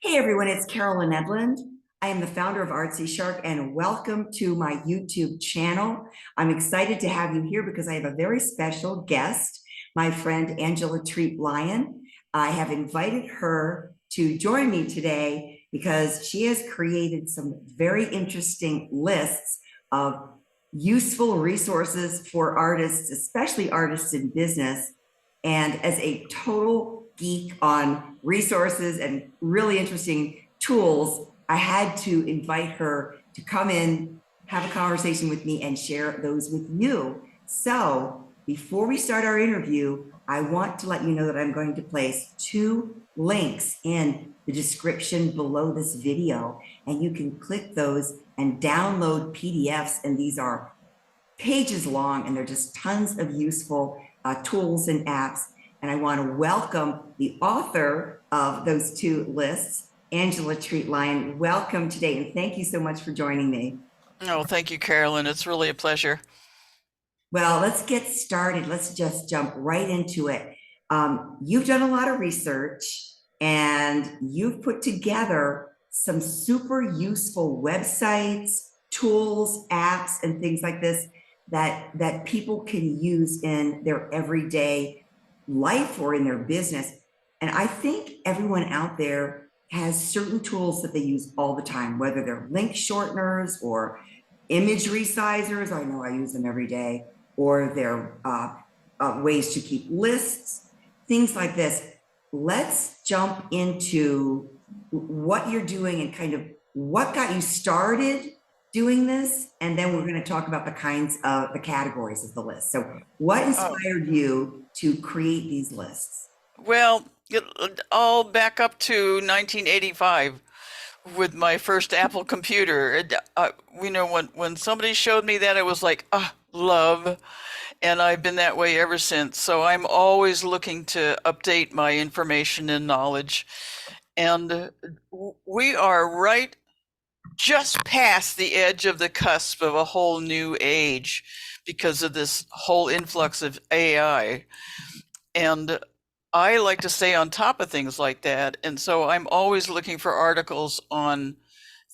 Hey everyone, it's Carolyn Edlund. I am the founder of Artsy Shark and welcome to my YouTube channel. I'm excited to have you here because I have a very special guest, my friend Angela Treat Lyon. I have invited her to join me today because she has created some very interesting lists of useful resources for artists, especially artists in business. And as a total geek on resources and really interesting tools, I had to invite her to come in, have a conversation with me, and share those with you. So before we start our interview, I want to let you know that I'm going to place two links in the description below this video, and you can click those and download PDFs, and these are pages long, and they're just tons of useful tools and apps. And I want to welcome the author of those two lists, Angela Treat Lyon. Welcome today, and thank you so much for joining me. Oh, thank you, Carolyn. It's really a pleasure. Well, let's get started. Let's just jump right into it. You've done a lot of research, and you've put together some super useful websites, tools, apps, and things like this that people can use in their everyday life or in their business. And I think everyone out there has certain tools that they use all the time, whether they're link shorteners or image resizers. I know I use them every day, or they're ways to keep lists, things like this. Let's jump into what you're doing and kind of what got you started doing this, and then we're going to talk about the kinds of the categories of the list. So what inspired you to create these lists? Well, I'll back up to 1985 with my first Apple computer. When somebody showed me that, it was like, love. And I've been that way ever since. So I'm always looking to update my information and knowledge. And we are right just past the edge of the cusp of a whole new age because of this whole influx of AI. And I like to stay on top of things like that. And so I'm always looking for articles on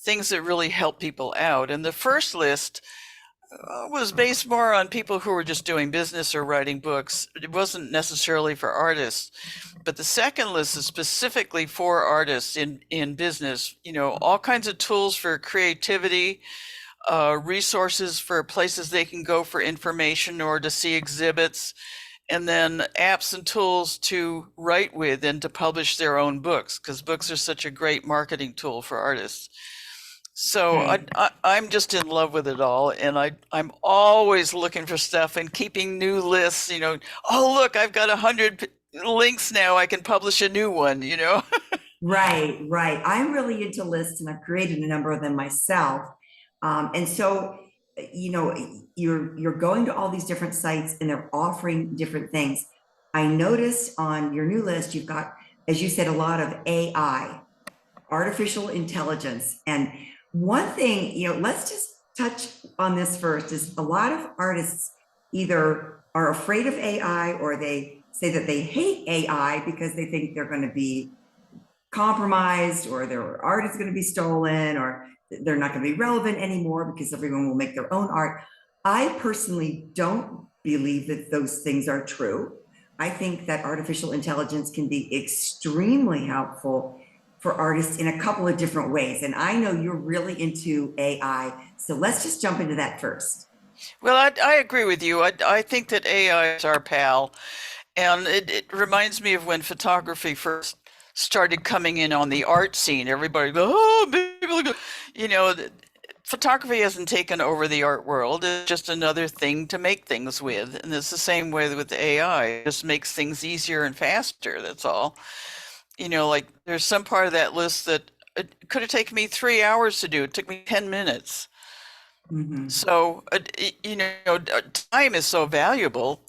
things that really help people out. And the first list was based more on people who were just doing business or writing books. It wasn't necessarily for artists. But the second list is specifically for artists in business, all kinds of tools for creativity, resources for places they can go for information or to see exhibits, and then apps and tools to write with and to publish their own books, because books are such a great marketing tool for artists. So Okay. I'm just in love with it all, and I'm always looking for stuff and keeping new lists. Oh look, I've got 100 links now. I can publish a new one. Right, right. I'm really into lists, and I've created a number of them myself. And so, you're going to all these different sites, and they're offering different things. I noticed on your new list, you've got, as you said, a lot of AI, artificial intelligence. And one thing, let's just touch on this first, is a lot of artists either are afraid of AI or they say that they hate AI because they think they're going to be compromised, or their art is going to be stolen, or they're not going to be relevant anymore because everyone will make their own art. I personally don't believe that those things are true. I think that artificial intelligence can be extremely helpful for artists in a couple of different ways. And I know you're really into AI. So let's just jump into that first. Well, I agree with you. I think that AI is our pal. And it reminds me of when photography first started coming in on the art scene. Everybody go, oh, people go, photography hasn't taken over the art world. It's just another thing to make things with. And it's the same way with AI. It just makes things easier and faster. That's all. Like there's some part of that list that it could have taken me 3 hours to do. It took me 10 minutes. Mm-hmm. So, time is so valuable.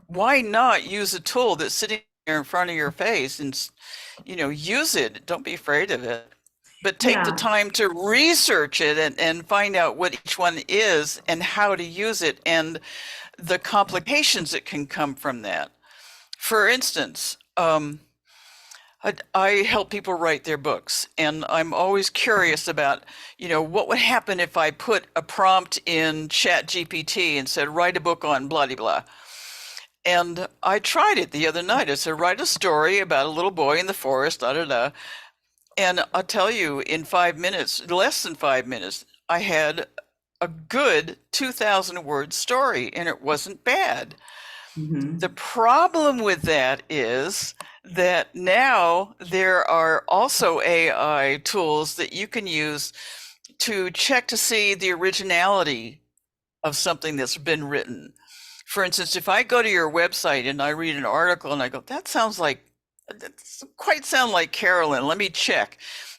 Why not use a tool that's sitting there in front of your face and, use it? Don't be afraid of it. But take the Yeah. time to research it and find out what each one is and how to use it and the complications that can come from that. For instance, I help people write their books, and I'm always curious about, what would happen if I put a prompt in Chat GPT and said, write a book on blah, blah, blah. And I tried it the other night. I said, write a story about a little boy in the forest, da, da, da. And I'll tell you, in 5 minutes, less than 5 minutes, I had a good 2,000 word story, and it wasn't bad. Mhm. The problem with that is that now there are also AI tools that you can use to check to see the originality of something that's been written. For instance, if I go to your website and I read an article and I go, that doesn't quite sound like Carolyn, let me check.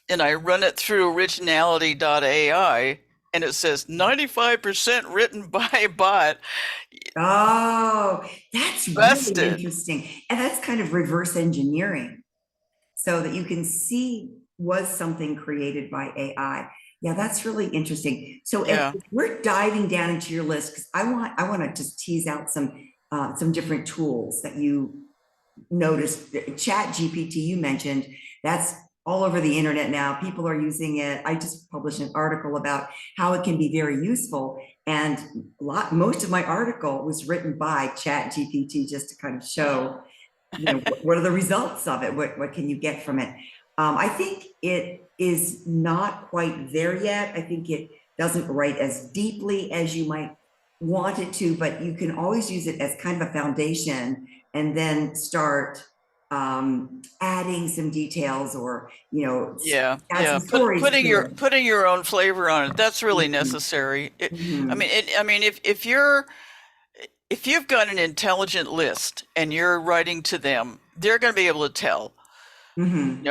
And I run it through originality.ai and it says 95% written by a bot. Oh, that's really Busted. interesting. And that's kind of reverse engineering so that you can see was something created by AI. Yeah, that's really interesting. So if Yeah. we're diving down into your list, because I want to just tease out some different tools that you noticed. Chat GPT you mentioned, that's all over the internet now. People are using it. I just published an article about how it can be very useful. And most of my article was written by Chat GPT just to kind of show, what are the results of it? What can you get from it? I think it is not quite there yet. I think it doesn't write as deeply as you might want it to, but you can always use it as kind of a foundation and then start adding some details or, Yeah, add yeah. some stories Putting to your it. putting your own flavor on it, that's really Mhm, necessary. mhm, I mean, if you've got an intelligent list and you're writing to them, they're going to be able to tell, mhm.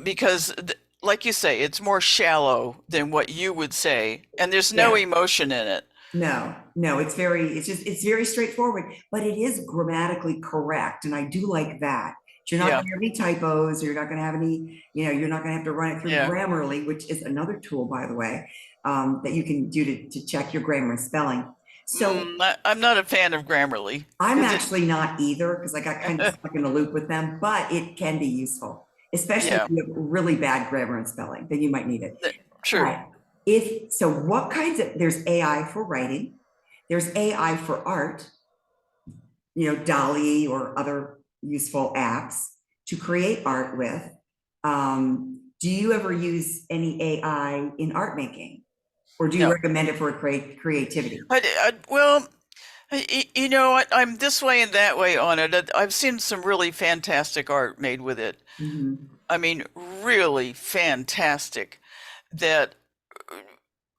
because like you say, it's more shallow than what you would say, and there's no Yeah. emotion in it. No, it's very straightforward, but it is grammatically correct. And I do like that. You're not Yeah, gonna have any typos, or you're not gonna have any, you're not gonna have to run it through yeah. Grammarly, which is another tool, by the way, that you can do to check your grammar and spelling. So I'm not a fan of Grammarly I'm because it, actually not either, because I got kind of stuck in a loop with them, but it can be useful, especially if yeah, you have really bad grammar and spelling, then you might need it. true. But what kinds of, there's AI for writing, there's AI for art, Dolly or other useful apps to create art with. Do you ever use any AI in art making, or do you No, recommend it for creativity? well, I'm this way and that way on it. I've seen some really fantastic art made with it. Mhm. I mean, really fantastic. That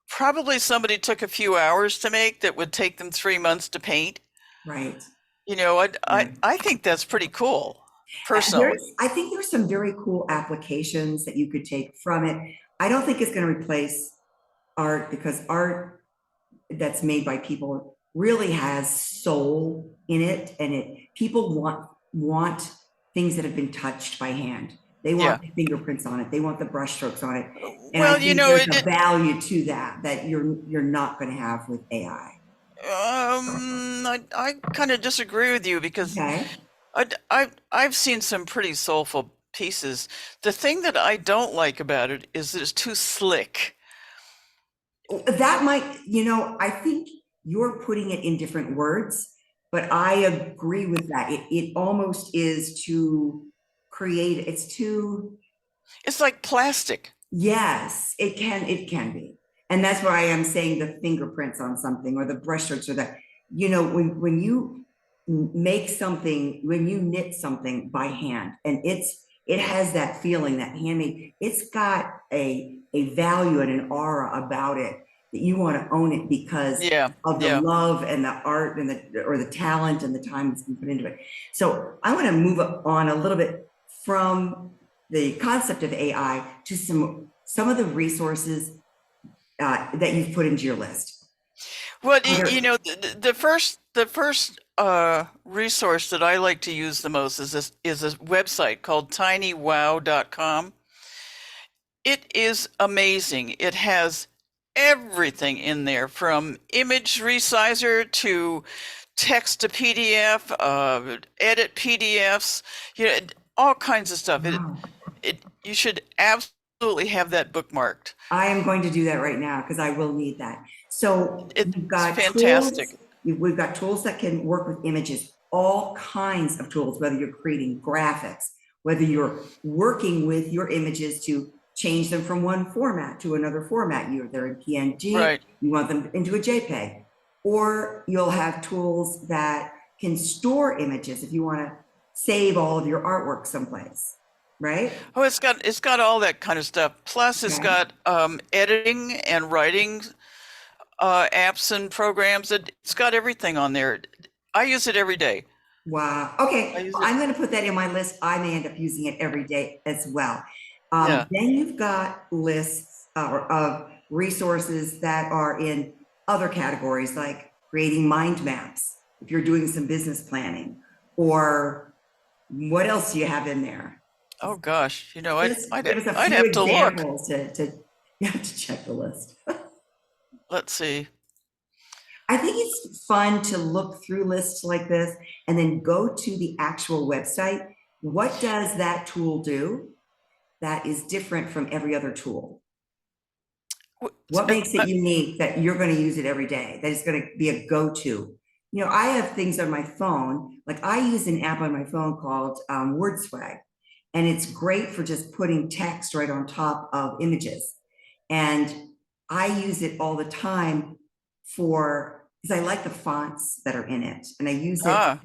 probably somebody took a few hours to make that would take them 3 months to paint. Right. I Yeah. I think that's pretty cool, personally. I think there's some very cool applications that you could take from it. I don't think it's going to replace art, because art that's made by people really has soul in it, and people want things that have been touched by hand. They Yeah. want the fingerprints on it. They want the brushstrokes on it. And I Well, think there's a value to that you're not going to have with AI. I kind of disagree with you because Okay. I've seen some pretty soulful pieces. The thing that I don't like about it is that it's too slick. That might, I think you're putting it in different words, but I agree with that. It almost is too create, it's too, It's like plastic. yes, it can be. And that's why I'm saying the fingerprints on something, or the brushstrokes, or that, when you make something, when you knit something by hand, and it has that feeling, that handmade, it's got a value and an aura about it, that you want to own it because Yeah, of the yeah. love and the art and the talent and the time that's been put into it. So I want to move on a little bit from the concept of AI to some of the resources that you've put into your list. Well, Other, the first resource that I like to use the most is a website called tinywow.com. It is amazing. It has everything in there from image resizer to text to PDF, edit PDFs, all kinds of stuff. wow. You should absolutely have that bookmarked. I am going to do that right now because I will need that. So you've It's got tools, fantastic. we've got tools that can work with images, all kinds of tools, whether you're creating graphics, whether you're working with your images to change them from one format to another format. They're in PNG, Right. you want them into a JPEG, or you'll have tools that can store images if you want to save all of your artwork someplace, right? Oh, it's got all that kind of stuff. Plus, it's Okay. got editing and writing apps and programs. It's got everything on there. I use it every day. Wow. I Okay. use Well, it. I'm going to put that in my list. I may end up using it every day as well. Yeah. Then you've got lists of resources that are in other categories, like creating mind maps, if you're doing some business planning, or what else do you have in there? Oh gosh, Just give us a I'd few have to look. examples you have to check the list. Let's see. I think it's fun to look through lists like this and then go to the actual website. What does that tool do that is different from every other tool? What makes it unique that you're going to use it every day, that is going to be a go-to? I have things on my phone, like I use an app on my phone called WordSwag, and it's great for just putting text right on top of images. And I use it all the time because I like the fonts that are in it. And I use it Ah,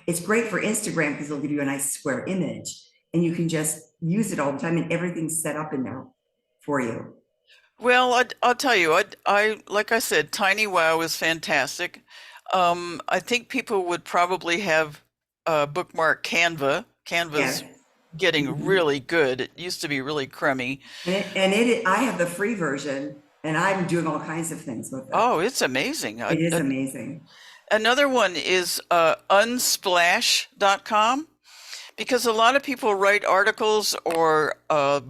it's great for Instagram because it'll give you a nice square image and you can just use it all the time and everything's set up in there for you. well, I'll tell you, like I said, Tiny Wow is fantastic. I think people would probably have bookmark Canva. Yes. Canva's getting Mhm. really good. It used to be really crummy. I have the free version and I'm doing all kinds of things with it. Oh, it's amazing. It is amazing. Another one is unsplash.com. Because a lot of people write articles or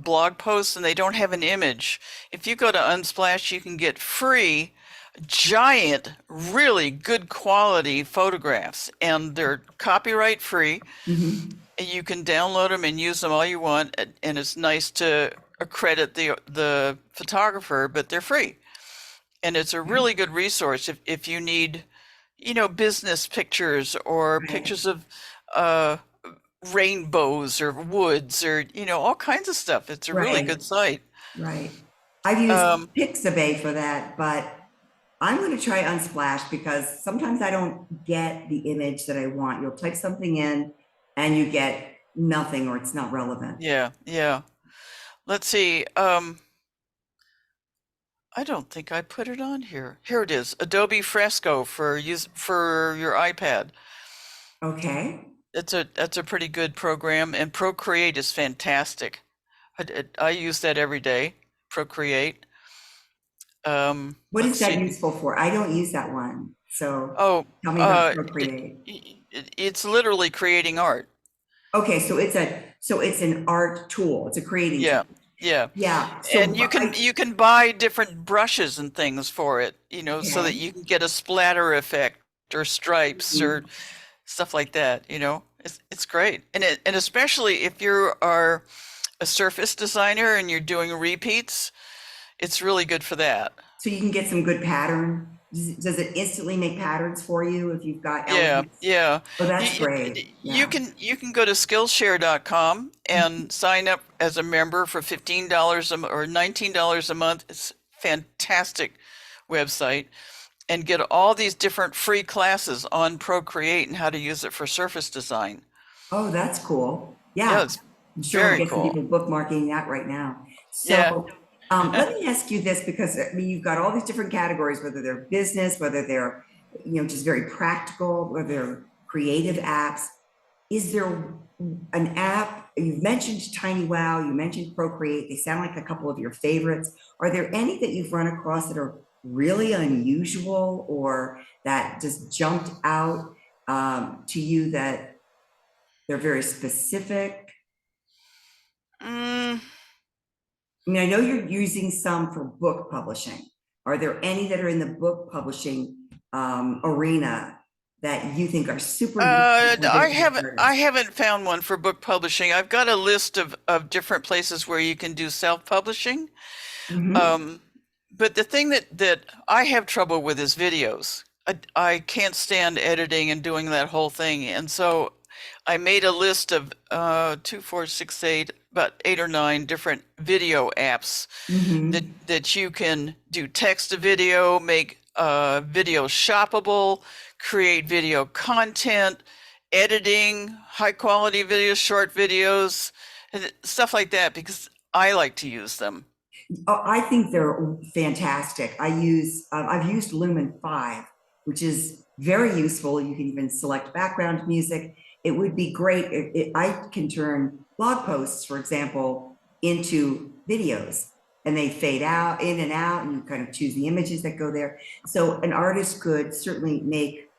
blog posts and they don't have an image. If you go to Unsplash, you can get free, giant, really good quality photographs, and they're copyright free. Mhm. And you can download them and use them all you want, and it's nice to accredit the photographer, but they're free. And it's a really good resource if you need, business pictures or Right. pictures of uh, rainbows or woods or all kinds of stuff. It's a really Right. good site. Right. I've used Um, Pixabay for that, but I'm going to try Unsplash because sometimes I don't get the image that I want. You'll type something in and you get nothing or it's not relevant. yeah, yeah. Let's see. I don't think I put it on here. Here it is. Adobe Fresco for your iPad. Okay. That's a pretty good program, and Procreate is fantastic. I use that every day. Procreate. What Let's is that see. useful for? I don't use that one. So Oh, tell me about Procreate. it's literally creating art. Okay, so it's an art tool. It's a creating Yeah, tool. yeah. Yeah. And So you can buy different brushes and things for it, so that okay. you can get a splatter effect or stripes or Mhm. stuff like that. It's great. And especially if you are a surface designer and you're doing repeats, it's really good for that. So you can get some good pattern. Does it instantly make patterns for you if you've got Yeah, elements? yeah. Oh, that's great. Yeah. You can go to Skillshare.com and sign up as a member for $15 or $19 a month. It's a fantastic website, and get all these different free classes on Procreate and how to use it for surface design. Oh, that's cool. Yeah, Yeah. it's I'm sure we'll very get some cool. people bookmarking that right now. Yeah. So let me ask you this because I mean, you've got all these different categories, whether they're business, whether they're, just very practical, whether they're creative apps. Is there an app? You've mentioned Tiny Wow, you mentioned Procreate. They sound like a couple of your favorites. Are there any that you've run across that are really unusual or that just jumped out to you that they're very specific? Mm, I mean, I know you're using some for book publishing. Are there any that are in the book publishing arena that you think are super useful or I that you've haven't heard I of? haven't found one for book publishing. I've got a list of different places where you can do self-publishing. Mhm. Um, but the thing that I have trouble with is videos. I can't stand editing and doing that whole thing. And so I made a list of two, four, six, eight, about 8 or 9 different video apps Mhm. that you can do text to video, make video shoppable, create video content, editing, high quality videos, short videos, and stuff like that because I like to use them. Oh, I think they're fantastic. I've used Lumen 5, which is very useful. You can even select background music. It would be great if I can turn blog posts, for example, into videos and they fade out in and out, and you kind of choose the images that go there. So an artist could certainly make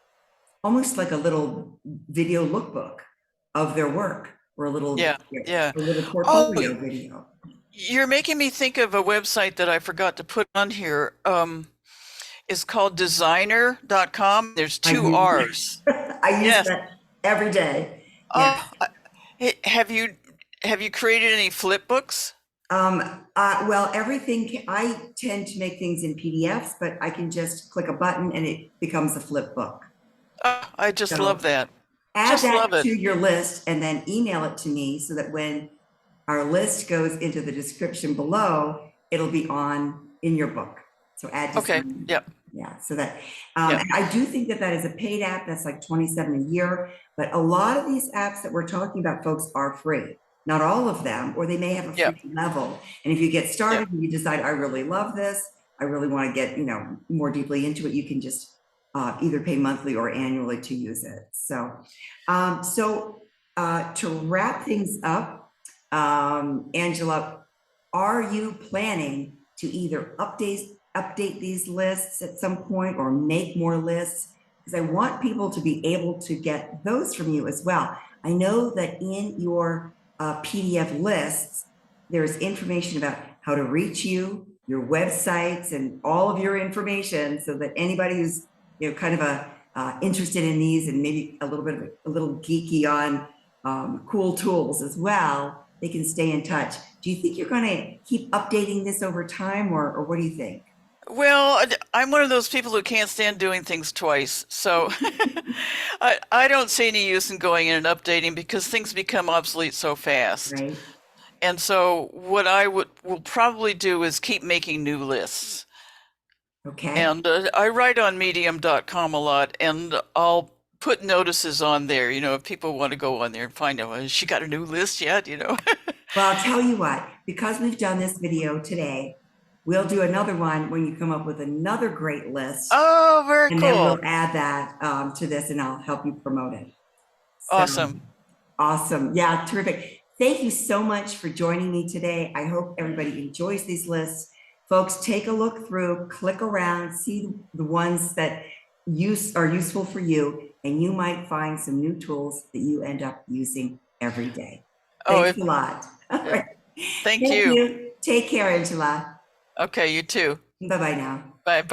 almost like a little video lookbook of their work or Yeah, yeah. a little Oh, portfolio video. you're making me think of a website that I forgot to put on here. It's called designer.com. There's I two use R's. I use Yes. that every day. Yeah. Oh, have you created any flip books? Well, I tend to make things in PDFs, but I can just click a button and it becomes a flip book. Oh, I just love So that. add Just that love it. to your list and then email it to me so that when our list goes into the description below, it'll be on in your book. So add Okay. design. Yep. Yeah, so that Yep. and I do think that that is a paid app. That's like 27 a year. But a lot of these apps that we're talking about, folks, are free. Not all of them, or they may have a Yep. free level. And if you get Yep. started and you decide, I really love this, I really want to get, more deeply into it, you can just either pay monthly or annually to use it. To wrap things up, Angela, are you planning to either update these lists at some point or make more lists? Because I want people to be able to get those from you as well. I know that in your PDF lists, there's information about how to reach you, your websites, and all of your information, so that anybody who's kind of interested in these and maybe a little geeky on cool tools as well, they can stay in touch. Do you think you're going to keep updating this over time, or what do you think? Well, I'm one of those people who can't stand doing things twice. So I don't see any use in going in and updating because things become obsolete so fast. Right? And so what I will probably do is keep making new lists. Okay. And I write on medium.com a lot and I'll put notices on there, if people want to go on there and find out, has she got a new list yet? Well, I'll tell you what, because we've done this video today, we'll do another one when you come up with another great list, Oh, very and then cool. we'll add that to this and I'll help you promote it. So Awesome. awesome. Yeah, terrific. Thank you so much for joining me today. I hope everybody enjoys these lists. Folks, take a look through, click around, see the ones that are useful for you, and you might find some new tools that you end up using every day. Oh, Thanks a lot. All yeah. right. Thank Thank you. you. Take care, Angela. Okay, you too. Bye-bye now. Bye bye.